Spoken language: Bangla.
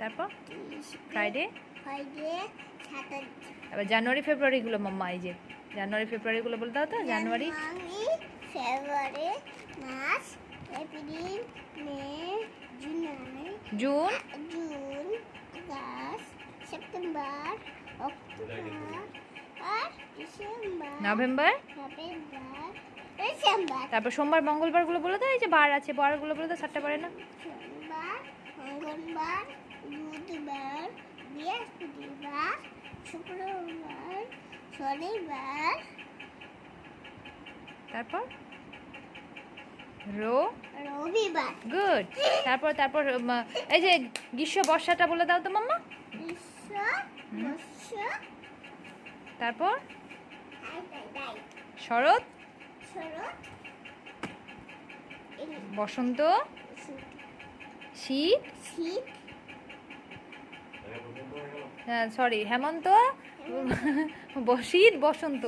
তারপর ফ্রাইডে, স্যাটারডে, আবার জানুয়ারি ফেব্রুয়ারিগুলো মাম্মা, এই যে জানুয়ারি ফেব্রুয়ারিগুলো বলে দাও তো। January, February, March, April, May, July, June, June, August, September, October, আর ডিসেম্বর, নভেম্বর, ডিসেম্বর। তারপর সোমবার মঙ্গলবারগুলো বলে দাও। এই যে বার আছে, বারগুলো বলে দাও, 7টা বারে না। সোমবার, মঙ্গলবার, বুধবার, বৃহস্পতিবার, শুক্রবার, শনিবার, তারপর রবিবার। গুড। তারপর তারপর এই যে গ্রীষ্ম বর্ষাটা বলে দাও তো মাম্মা। গ্রীষ্ম, বর্ষা, তারপর তাই, শরৎ, শরৎ, বসন্ত, শীত, শীত, সরি হেমন্ত, শীত, বসন্ত।